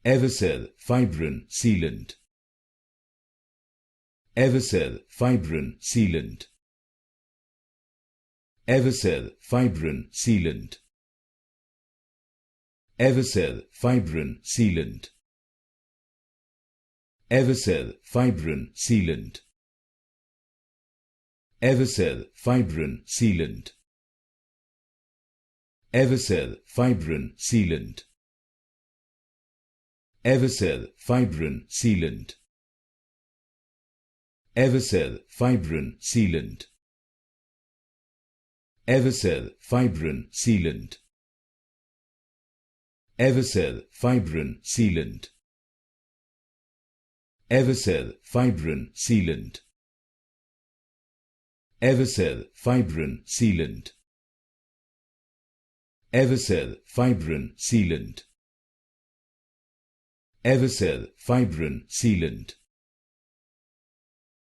Evicel Fibrin Sealant. Evicel Fibrin Sealant. Evicel Fibrin Sealant. Evicel Fibrin Sealant. Evicel Fibrin Sealant. Evicel Fibrin Sealant. Evicel Fibrin Sealant. Evicel Fibrin Sealant. Evicel Fibrin Sealant. Evicel Fibrin Sealant. Evicel Fibrin Sealant. Evicel Fibrin Sealant. Evicel Fibrin Sealant. Evicel Fibrin Sealant. Evicel Fibrin Sealant.